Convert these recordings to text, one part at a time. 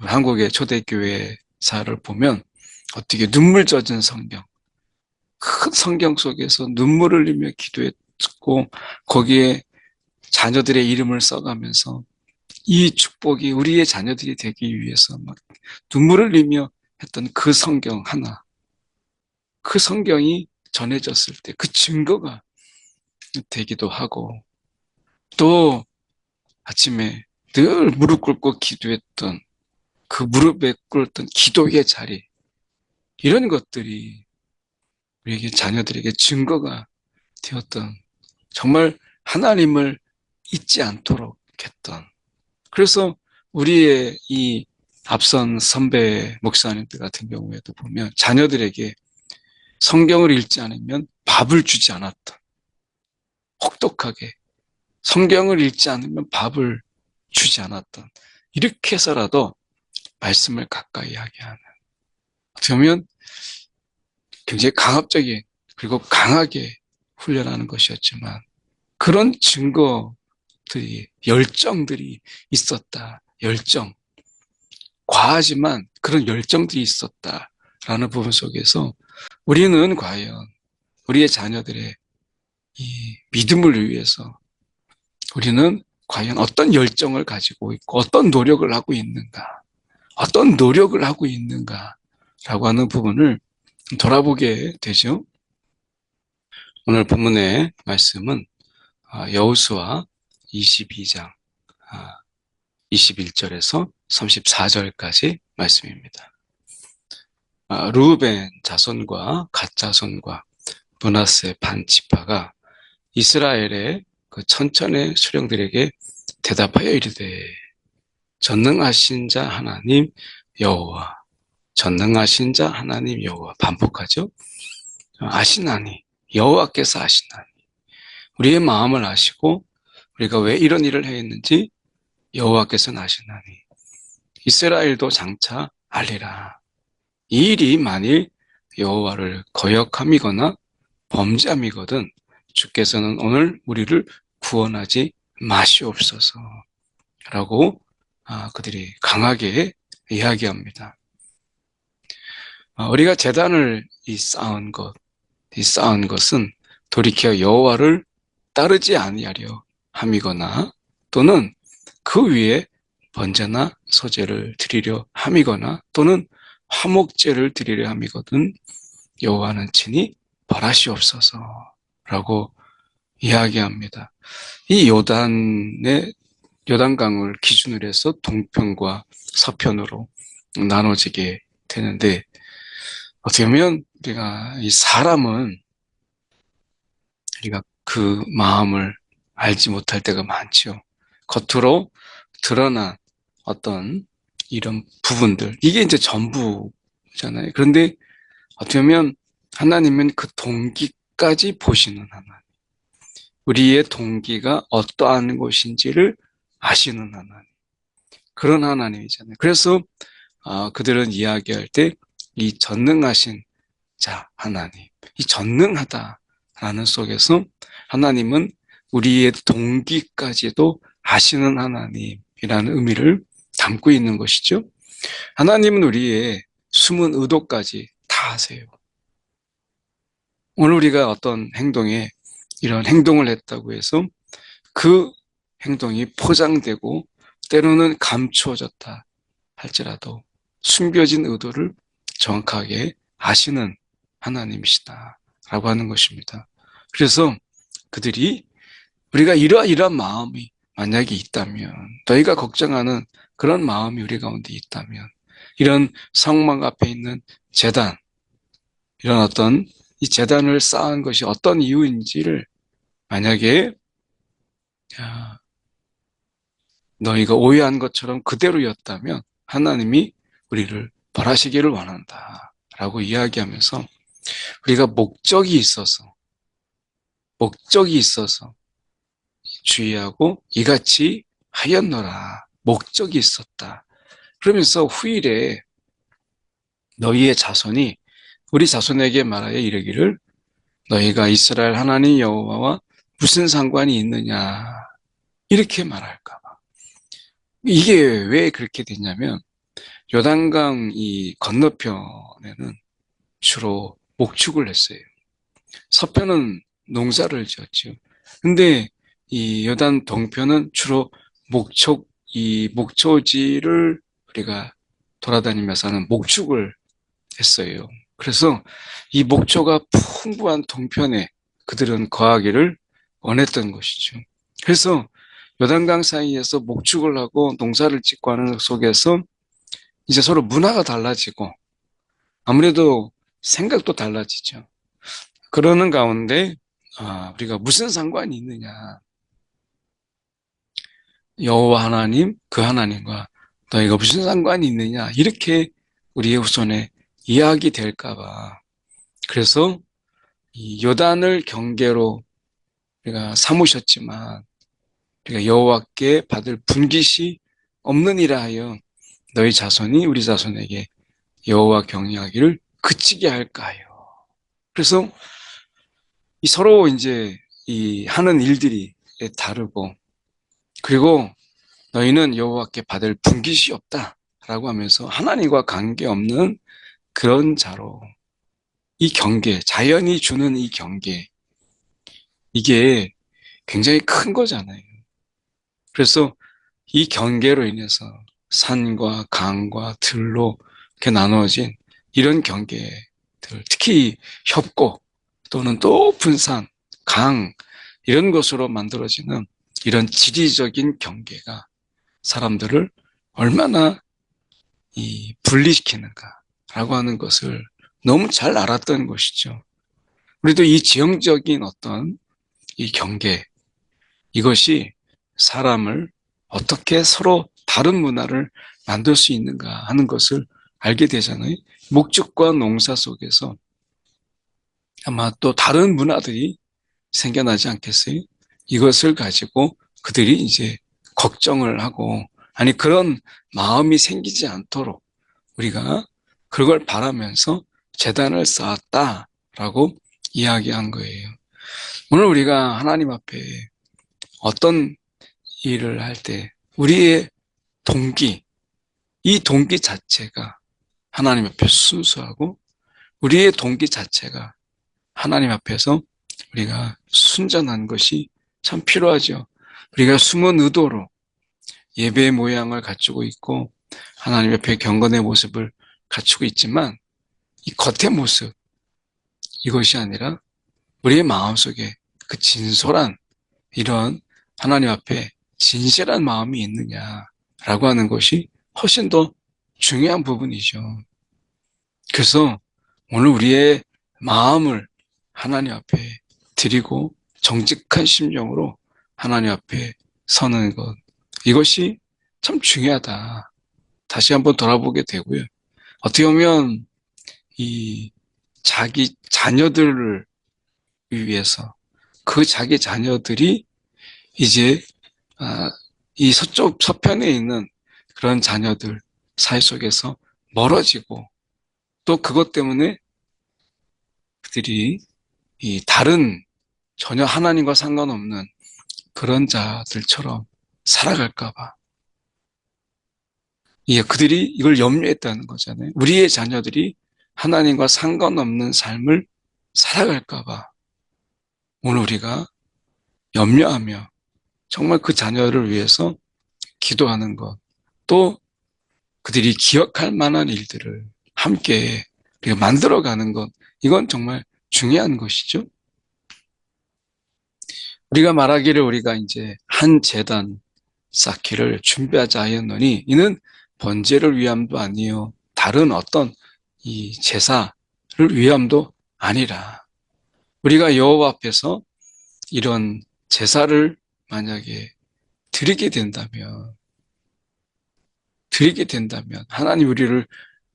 한국의 초대교회사를 보면 어떻게 눈물 젖은 성경, 큰 성경 속에서 눈물을 흘리며 기도했고 거기에 자녀들의 이름을 써가면서 이 축복이 우리의 자녀들이 되기 위해서 막 눈물을 흘리며 했던 그 성경 하나, 그 성경이 전해졌을 때 그 증거가 되기도 하고, 또 아침에 늘 무릎 꿇고 기도했던 그 무릎에 꿇었던 기도의 자리, 이런 것들이 우리에게 자녀들에게 증거가 되었던, 정말 하나님을 잊지 않도록 했던, 그래서 우리의 이 앞선 선배 목사님들 같은 경우에도 보면 자녀들에게 성경을 읽지 않으면 밥을 주지 않았던, 혹독하게 성경을 읽지 않으면 밥을 주지 않았던, 이렇게 해서라도 말씀을 가까이 하게 하는, 어떻게 보면 굉장히 강압적인 그리고 강하게 훈련하는 것이었지만 그런 증거들이, 열정들이 있었다. 열정, 과하지만 그런 열정들이 있었다라는 부분 속에서 우리는 과연 우리의 자녀들의 이 믿음을 위해서 우리는 과연 어떤 열정을 가지고 있고 어떤 노력을 하고 있는가, 어떤 노력을 하고 있는가라고 하는 부분을 돌아보게 되죠. 오늘 본문의 말씀은 여호수아 22장 21절에서 34절까지 말씀입니다. 르우벤 자손과 갓 자손과 므낫세 반 지파가 이스라엘의 그 천천의 수령들에게 대답하여 이르되, 전능하신 자 하나님 여호와, 전능하신 자 하나님 여호와, 반복하죠. 아시나니, 여호와께서 아시나니, 우리의 마음을 아시고 우리가 왜 이런 일을 했는지 여호와께서는 아시나니 이스라엘도 장차 알리라. 이 일이 만일 여호와를 거역함이거나 범죄함이거든 주께서는 오늘 우리를 구원하지 마시옵소서 라고 그들이 강하게 이야기합니다. 우리가 제단을 쌓은 것은 돌이켜 여호와를 따르지 아니하려 함이거나 또는 그 위에 번제나 소제를 드리려 함이거나 또는 화목제를 드리려 함이거든 여호와는 친히 벌하시옵소서라고 이야기합니다. 이 요단강을 기준으로 해서 동편과 서편으로 나눠지게 되는데, 어떻게 보면 우리가 이 사람은 우리가 그 마음을 알지 못할 때가 많죠. 겉으로 드러난 어떤 이런 부분들, 이게 이제 전부잖아요. 그런데 어떻게 보면 하나님은 그 동기까지 보시는 하나님, 우리의 동기가 어떠한 것인지를 아시는 하나님, 그런 하나님이잖아요. 그래서 그들은 이야기할 때 이 전능하신 자 하나님, 이 전능하다라는 속에서 하나님은 우리의 동기까지도 아시는 하나님이라는 의미를 담고 있는 것이죠. 하나님은 우리의 숨은 의도까지 다 아세요. 오늘 우리가 어떤 행동에 이런 행동을 했다고 해서 그 행동이 포장되고 때로는 감추어졌다 할지라도 숨겨진 의도를 정확하게 아시는 하나님이시다라고 하는 것입니다. 그래서 그들이 우리가 이러한 마음이 만약에 있다면, 너희가 걱정하는 그런 마음이 우리 가운데 있다면, 이런 성막 앞에 있는 제단, 이런 어떤 이 제단을 쌓은 것이 어떤 이유인지를 만약에 너희가 오해한 것처럼 그대로였다면 하나님이 우리를 벌하시기를 원한다 라고 이야기하면서 우리가 목적이 있어서 주의하고 이같이 하였노라. 목적이 있었다. 그러면서 후일에 너희의 자손이 우리 자손에게 말하여 이르기를, 너희가 이스라엘 하나님 여호와와 무슨 상관이 있느냐, 이렇게 말할까 봐. 이게 왜 그렇게 됐냐면 요단강 이 건너편에는 주로 목축을 했어요. 서편은 농사를 지었죠. 근데 이 요단 동편은 주로 이 목초지를 우리가 돌아다니면서 하는 목축을 했어요. 그래서 이 목초가 풍부한 동편에 그들은 거하기를 원했던 것이죠. 그래서 요단강 사이에서 목축을 하고 농사를 짓고 하는 속에서 이제 서로 문화가 달라지고 아무래도 생각도 달라지죠. 그러는 가운데 우리가 무슨 상관이 있느냐. 여호와 하나님, 그 하나님과 너희가 무슨 상관이 있느냐. 이렇게 우리의 후손에 이야기 될까 봐. 그래서 이 요단을 경계로 우리가 삼으셨지만 우리가 여호와께 받을 분깃이 없느니라 하여 너희 자손이 우리 자손에게 여호와 경외하기를 그치게 할까요? 그래서 이 서로 이제 이 하는 일들이 다르고 그리고 너희는 여호와께 받을 분깃이 없다라고 하면서 하나님과 관계없는 그런 자로 이 경계, 자연이 주는 이 경계 이게 굉장히 큰 거잖아요. 그래서 이 경계로 인해서 산과 강과 들로 이렇게 나누어진 이런 경계들, 특히 협곡 또는 높은 산, 강 이런 것으로 만들어지는 이런 지리적인 경계가 사람들을 얼마나 분리시키는가라고 하는 것을 너무 잘 알았던 것이죠. 우리도 이 지형적인 어떤 이 경계, 이것이 사람을 어떻게 서로 다른 문화를 만들 수 있는가 하는 것을 알게 되잖아요. 목축과 농사 속에서 아마 또 다른 문화들이 생겨나지 않겠어요? 이것을 가지고 그들이 이제 걱정을 하고, 아니, 그런 마음이 생기지 않도록 우리가 그걸 바라면서 제단을 쌓았다라고 이야기한 거예요. 오늘 우리가 하나님 앞에 어떤 일을 할 때 우리의 동기, 이 동기 자체가 하나님 앞에 순수하고 우리의 동기 자체가 하나님 앞에서 우리가 순전한 것이 참 필요하죠. 우리가 숨은 의도로 예배의 모양을 갖추고 있고 하나님 앞에 경건의 모습을 갖추고 있지만 이 겉의 모습, 이것이 아니라 우리의 마음속에 그 진솔한 이런 하나님 앞에 진실한 마음이 있느냐라고 하는 것이 훨씬 더 중요한 부분이죠. 그래서 오늘 우리의 마음을 하나님 앞에 드리고 정직한 심령으로 하나님 앞에 서는 것, 이것이 참 중요하다. 다시 한번 돌아보게 되고요. 어떻게 보면 이 자기 자녀들을 위해서 그 자기 자녀들이 이제 이 서편에 있는 그런 자녀들 사이 속에서 멀어지고 또 그것 때문에 그들이 이 다른 전혀 하나님과 상관없는 그런 자들처럼 살아갈까 봐. 그들이 이걸 염려했다는 거잖아요. 우리의 자녀들이 하나님과 상관없는 삶을 살아갈까 봐. 오늘 우리가 염려하며 정말 그 자녀를 위해서 기도하는 것, 또 그들이 기억할 만한 일들을 함께 우리가 만들어가는 것, 이건 정말 중요한 것이죠. 우리가 말하기를 우리가 이제 한 제단 쌓기를 준비하자 하였노니 이는 번제를 위함도 아니요 다른 어떤 이 제사를 위함도 아니라 우리가 여호와 앞에서 이런 제사를 만약에 드리게 된다면 하나님 우리를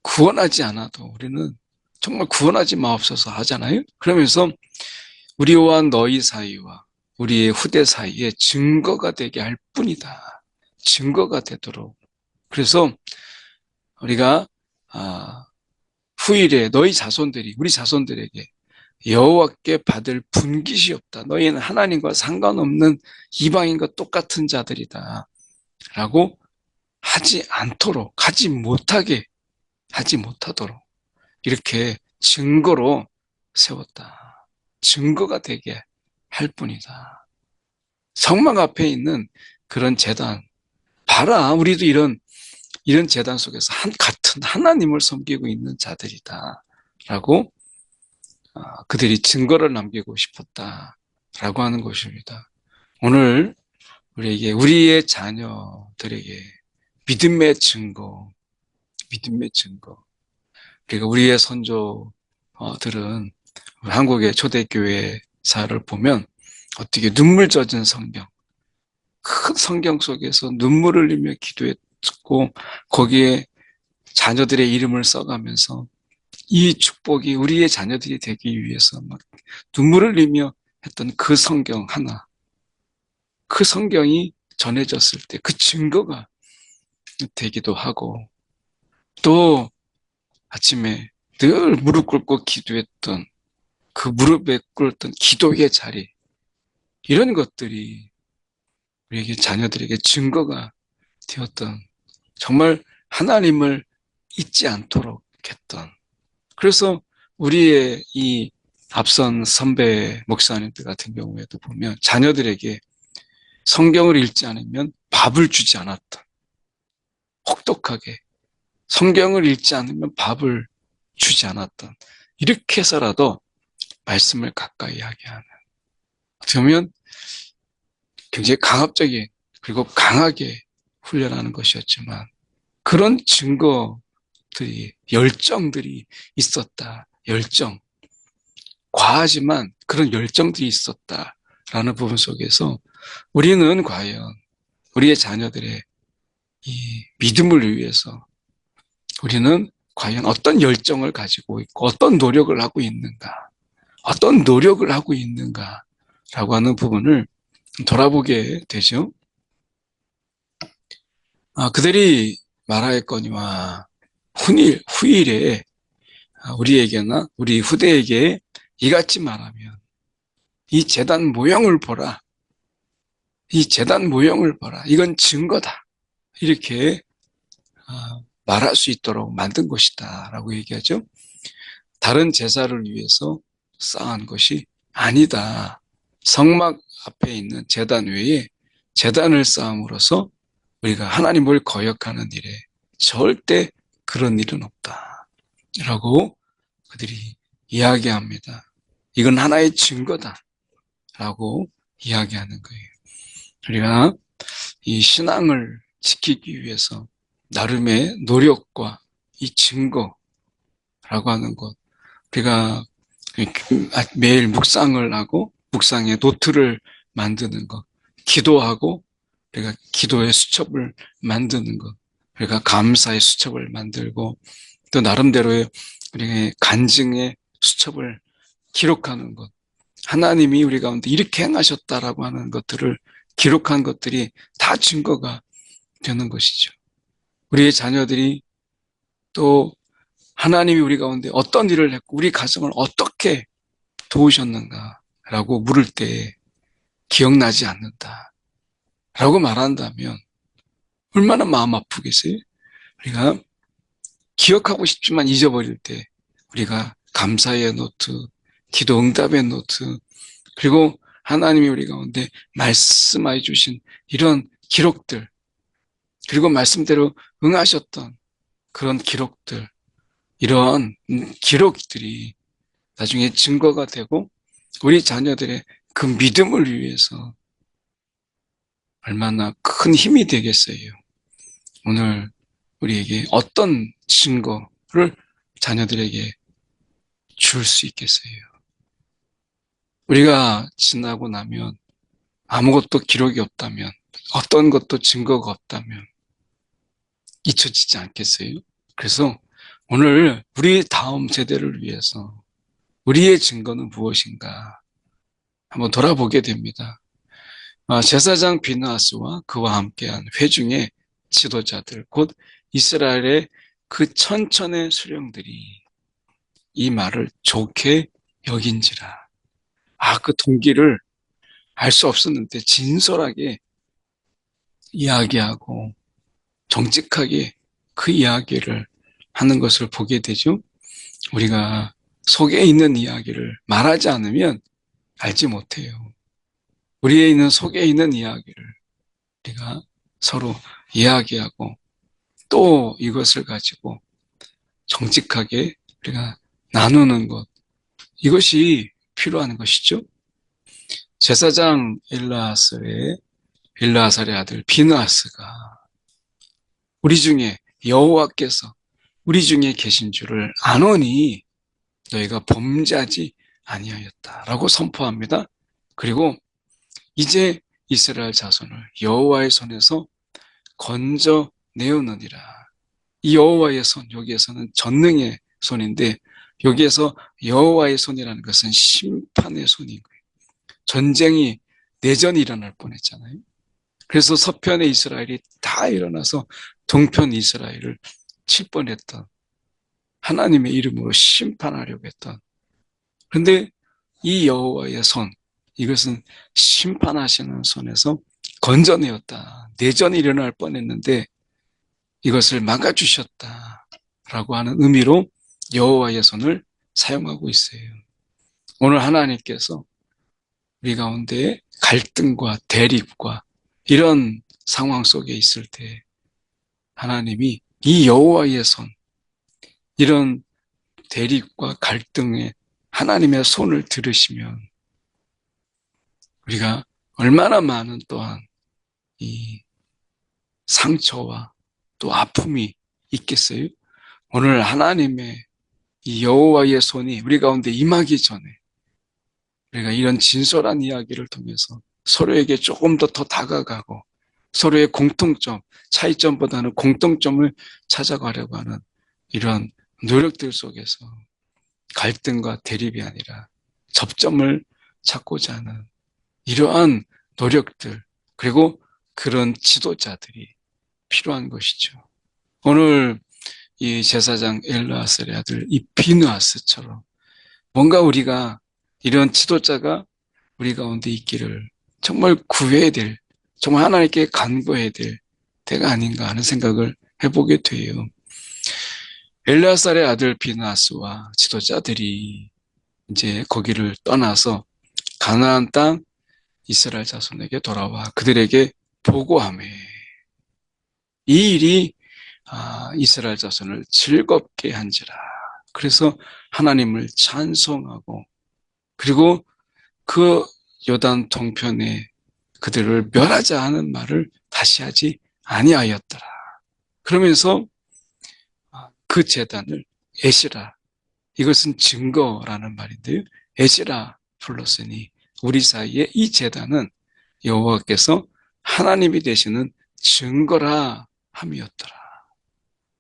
구원하지 않아도 우리는 정말 구원하지 마옵소서 하잖아요. 그러면서 우리와 너희 사이와 우리의 후대 사이에 증거가 되게 할 뿐이다. 증거가 되도록. 그래서 우리가 후일에 너희 자손들이 우리 자손들에게 여호와께 받을 분깃이 없다. 너희는 하나님과 상관없는 이방인과 똑같은 자들이다. 라고 하지 못하도록 이렇게 증거로 세웠다. 증거가 되게 할 뿐이다. 성막 앞에 있는 그런 제단, 봐라, 우리도 이런 제단 속에서 같은 하나님을 섬기고 있는 자들이다. 라고 그들이 증거를 남기고 싶었다라고 하는 것입니다. 오늘 우리에게, 우리의 자녀들에게 믿음의 증거, 그리고 우리의 선조들은 한국의 초대교회사를 보면 어떻게 눈물 젖은 성경, 큰 성경 속에서 눈물을 흘리며 기도했고 거기에 자녀들의 이름을 써가면서 이 축복이 우리의 자녀들이 되기 위해서 막 눈물을 흘리며 했던 그 성경 하나, 그 성경이 전해졌을 때 그 증거가 되기도 하고, 또 아침에 늘 무릎 꿇고 기도했던 그 무릎에 꿇었던 기도의 자리, 이런 것들이 우리에게, 자녀들에게 증거가 되었던, 정말 하나님을 잊지 않도록 했던, 그래서 우리의 이 앞선 선배 목사님들 같은 경우에도 보면 자녀들에게 성경을 읽지 않으면 밥을 주지 않았던, 혹독하게 성경을 읽지 않으면 밥을 주지 않았던, 이렇게 해서라도 말씀을 가까이 하게 하는, 어떻게 보면 굉장히 강압적인 그리고 강하게 훈련하는 것이었지만 그런 증거들이, 열정들이 있었다. 열정, 과하지만 그런 열정들이 있었다라는 부분 속에서 우리는 과연 우리의 자녀들의 이 믿음을 위해서 우리는 과연 어떤 열정을 가지고 있고 어떤 노력을 하고 있는가라고 하는 부분을 돌아보게 되죠. 그들이 말하였거니와 후일에 우리에게나 우리 후대에게 이같이 말하면 이 제단 모형을 보라. 이 제단 모형을 보라. 이건 증거다. 이렇게 말할 수 있도록 만든 것이다 라고 얘기하죠. 다른 제사를 위해서 쌓은 것이 아니다. 성막 앞에 있는 제단 외에 제단을 쌓음으로써 우리가 하나님을 거역하는 일에 절대 그런 일은 없다 라고 그들이 이야기합니다. 이건 하나의 증거다 라고 이야기하는 거예요. 우리가 이 신앙을 지키기 위해서 나름의 노력과 이 증거라고 하는 것, 우리가 매일 묵상을 하고 묵상의 노트를 만드는 것, 기도하고 우리가 기도의 수첩을 만드는 것, 우리가 감사의 수첩을 만들고 또 나름대로의 우리의 간증의 수첩을 기록하는 것, 하나님이 우리 가운데 이렇게 행하셨다라고 하는 것들을 기록한 것들이 다 증거가 되는 것이죠. 우리의 자녀들이 또 하나님이 우리 가운데 어떤 일을 했고 우리 가정을 어떻게 도우셨는가라고 물을 때 기억나지 않는다 라고 말한다면 얼마나 마음 아프겠어요? 우리가 기억하고 싶지만 잊어버릴 때 우리가 감사의 노트, 기도 응답의 노트, 그리고 하나님이 우리 가운데 말씀해 주신 이런 기록들, 그리고 말씀대로 응하셨던 그런 기록들, 이런 기록들이 나중에 증거가 되고 우리 자녀들의 그 믿음을 위해서 얼마나 큰 힘이 되겠어요. 오늘 우리에게 어떤 증거를 자녀들에게 줄 수 있겠어요. 우리가 지나고 나면 아무것도 기록이 없다면, 어떤 것도 증거가 없다면 잊혀지지 않겠어요? 그래서 오늘 우리 다음 세대를 위해서 우리의 증거는 무엇인가 한번 돌아보게 됩니다. 제사장 비느하스와 그와 함께한 회중의 지도자들, 곧 이스라엘의 그 천천의 수령들이 이 말을 좋게 여긴지라. 그 동기를 알 수 없었는데 진솔하게 이야기하고 정직하게 그 이야기를 하는 것을 보게 되죠. 우리가 속에 있는 이야기를 말하지 않으면 알지 못해요. 우리에 있는 속에 있는 이야기를 우리가 서로 이야기하고 또 이것을 가지고 정직하게 우리가 나누는 것, 이것이 필요한 것이죠. 제사장 엘르아살의 아들 비느하스가 우리 중에 여호와께서 우리 중에 계신 줄을 아노니 너희가 범죄하지 아니하였다라고 선포합니다. 그리고 이제 이스라엘 자손을 여호와의 손에서 건져내었느니라. 이 여호와의 손, 여기에서는 전능의 손인데 여기에서 여호와의 손이라는 것은 심판의 손인 거예요. 전쟁이, 내전이 일어날 뻔했잖아요. 그래서 서편의 이스라엘이 다 일어나서 동편 이스라엘을 칠 뻔했던, 하나님의 이름으로 심판하려고 했던, 그런데 이 여호와의 손, 이것은 심판하시는 손에서 건져내었다. 내전이 일어날 뻔했는데 이것을 막아주셨다라고 하는 의미로 여호와의 손을 사용하고 있어요. 오늘 하나님께서 우리 가운데 갈등과 대립과 이런 상황 속에 있을 때 하나님이 이 여호와의 손, 이런 대립과 갈등에 하나님의 손을 들으시면 우리가 얼마나 많은 또한 이 상처와 또 아픔이 있겠어요? 오늘 하나님의 이 여호와의 손이 우리 가운데 임하기 전에 우리가 이런 진솔한 이야기를 통해서 서로에게 조금 더 다가가고 서로의 공통점, 차이점보다는 공통점을 찾아가려고 하는 이런 노력들 속에서 갈등과 대립이 아니라 접점을 찾고자 하는 이러한 노력들, 그리고 그런 지도자들이 필요한 것이죠. 오늘 이 제사장 엘르아살의 아들 이 비느하스처럼 뭔가 우리가 이런 지도자가 우리 가운데 있기를 정말 구해야 될, 정말 하나님께 간구해야 될 때가 아닌가 하는 생각을 해보게 돼요. 엘르아살의 아들 비느하스와 지도자들이 이제 거기를 떠나서 가나안 땅 이스라엘 자손에게 돌아와 그들에게 보고하매 이 일이 이스라엘 자손을 즐겁게 한지라. 그래서 하나님을 찬송하고 그리고 그 요단 동편에 그들을 멸하자 하는 말을 다시 하지 아니하였더라. 그러면서 그 제단을 에시라, 이것은 증거라는 말인데요. 에시라 불렀으니 우리 사이에 이 제단은 여호와께서 하나님이 되시는 증거라 함이었더라.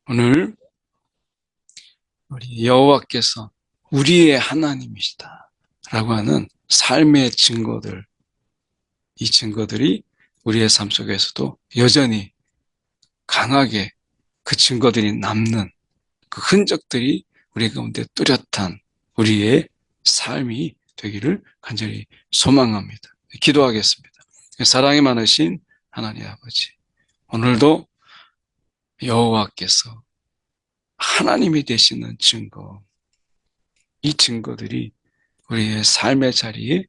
오늘 우리 여호와께서 우리의 하나님이시다 라고 하는 삶의 증거들, 이 증거들이 우리의 삶 속에서도 여전히 강하게 그 증거들이 남는 그 흔적들이 우리 가운데 뚜렷한 우리의 삶이 되기를 간절히 소망합니다. 기도하겠습니다. 사랑이 많으신 하나님 아버지, 오늘도 여호와께서 하나님이 되시는 증거, 이 증거들이 우리의 삶의 자리에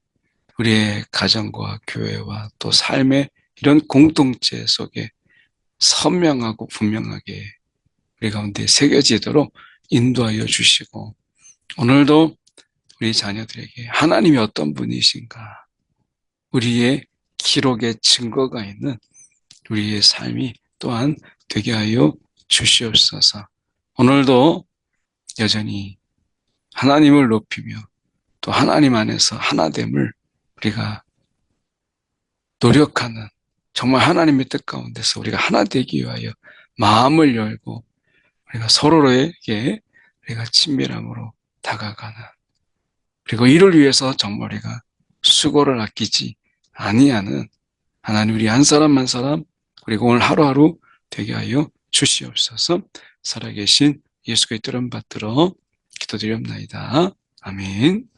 우리의 가정과 교회와 또 삶의 이런 공동체 속에 선명하고 분명하게 우리 가운데 새겨지도록 인도하여 주시고 오늘도 우리 자녀들에게 하나님이 어떤 분이신가, 우리의 기록의 증거가 있는 우리의 삶이 또한 되게 하여 주시옵소서. 오늘도 여전히 하나님을 높이며 또 하나님 안에서 하나됨을 우리가 노력하는, 정말 하나님의 뜻 가운데서 우리가 하나 되기 위하여 마음을 열고 우리가 서로에게 우리가 친밀함으로 다가가는, 그리고 이를 위해서 정말 우리가 수고를 아끼지 아니하는 하나님, 우리 한 사람 한 사람 그리고 오늘 하루하루 되게 하여 주시옵소서. 살아계신 예수 그리스도를 받들어 기도드리옵나이다. 아멘.